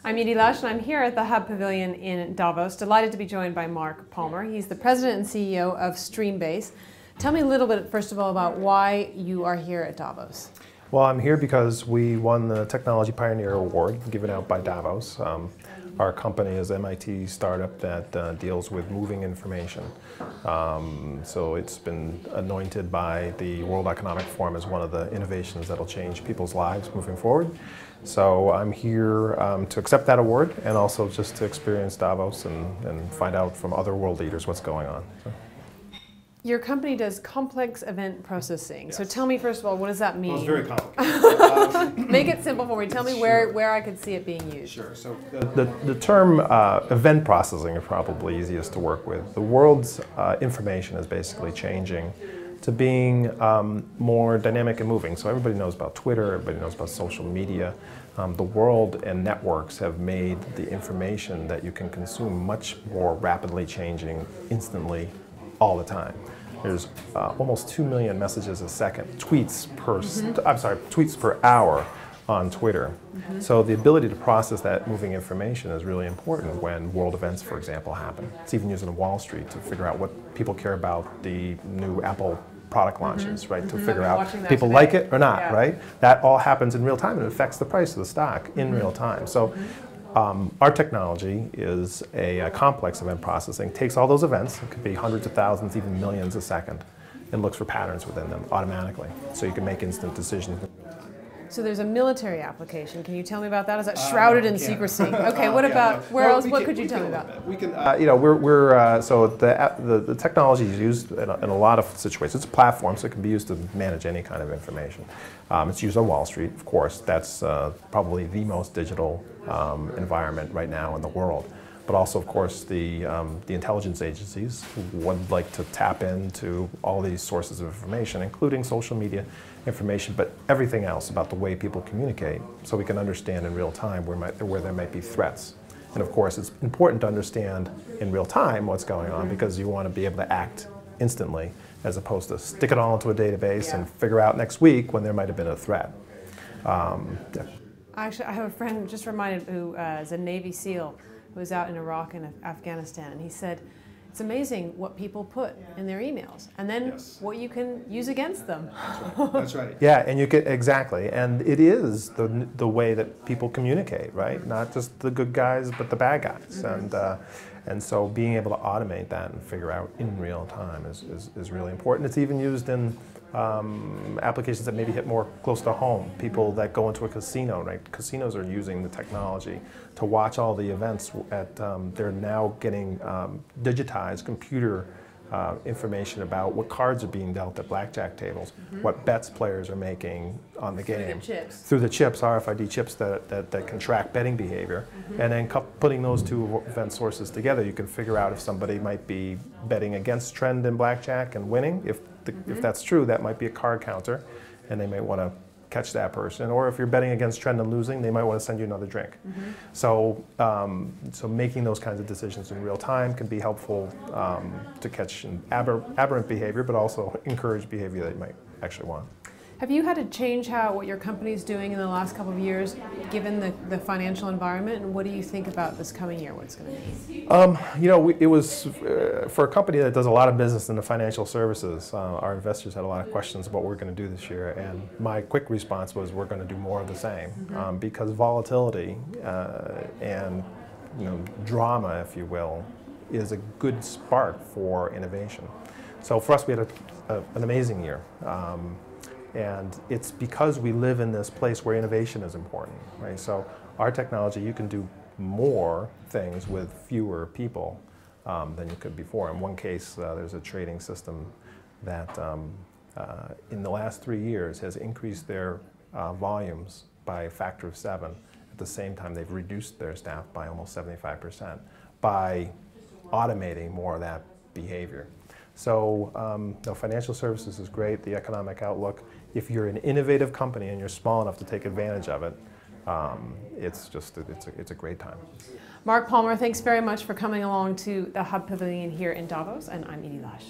I'm Edie Lush, and I'm here at the Hub Pavilion in Davos. Delighted to be joined by Mark Palmer. He's the president and CEO of StreamBase. Tell me a little bit, first of all, about why you are here at Davos. Well, I'm here because we won the Technology Pioneer Award given out by Davos. Our company is an MIT startup that deals with moving information. So it's been anointed by the World Economic Forum as one of the innovations that will change people's lives moving forward. So I'm here to accept that award and also just to experience Davos and find out from other world leaders what's going on. So. Your company does complex event processing. Yes. So tell me, first of all, what does that mean? Well, it's very complicated. Make it simple for me. Tell me where I could see it being used. Sure. So the term event processing is probably easiest to work with. The world's information is basically changing to being more dynamic and moving. So everybody knows about Twitter, everybody knows about social media. The world and networks have made the information that you can consume much more rapidly changing instantly all the time. There's almost 2 million messages a second, tweets per hour on Twitter. So the ability to process that moving information is really important when world events, for example, happen. It's even used in Wall Street to figure out what people care about the new Apple product launches, right? To figure out people like it or not, right? That all happens in real time and it affects the price of the stock in real time. So our technology is a complex event processing. Takes all those events, it could be hundreds of thousands, even millions a second, and looks for patterns within them automatically. So you can make instant decisions. So there's a military application. Can you tell me about that? Is that shrouded in secrecy? Okay, what about, where else, what could you tell me about? We can, so the technology is used in a lot of situations. It's a platform, so it can be used to manage any kind of information. It's used on Wall Street, of course. That's probably the most digital environment right now in the world. But also, of course, the intelligence agencies would like to tap into all these sources of information, including social media information, but everything else about the way people communicate, so we can understand in real time where there might be threats. And of course, it's important to understand in real time what's going on because you want to be able to act instantly as opposed to stick it all into a database and figure out next week when there might have been a threat. Actually, I have a friend, just reminded, who is a Navy SEAL, who was out in Iraq and Afghanistan, and he said, it's amazing what people put in their emails, and then what you can use against them. That's right. Yeah, and you get exactly, and it is the way that people communicate, right? Not just the good guys, but the bad guys, and so being able to automate that and figure out in real time is really important. It's even used in applications that maybe hit more close to home. People that go into a casino, right? Casinos are using the technology to watch all the events. They're now getting digitized computer information about what cards are being dealt at blackjack tables, what bets players are making on the game. Through the chips, RFID chips that can track betting behavior. And then putting those two event sources together, you can figure out if somebody might be betting against trend in blackjack and winning. If that's true, that might be a card counter, and they may want to catch that person. Or if you're betting against trend and losing, they might want to send you another drink. So, so making those kinds of decisions in real time can be helpful to catch aberrant behavior, but also encourage behavior that you might actually want. Have you had to change what your company's doing in the last couple of years, given the financial environment, and what do you think about this coming year, what it's going to mean? You know, it was, for a company that does a lot of business in the financial services, our investors had a lot of questions about what we're going to do this year, and my quick response was we're going to do more of the same, because volatility and drama, if you will, is a good spark for innovation. So for us, we had an amazing year. And it's because we live in this place where innovation is important, right? So our technology, you can do more things with fewer people than you could before. In one case, there's a trading system that in the last 3 years has increased their volumes by a factor of 7. At the same time, they've reduced their staff by almost 75% by automating more of that behavior. So financial services is great, the economic outlook. If you're an innovative company and you're small enough to take advantage of it, it's a great time. Mark Palmer, thanks very much for coming along to the Hub Pavilion here in Davos, and I'm Edie Lush.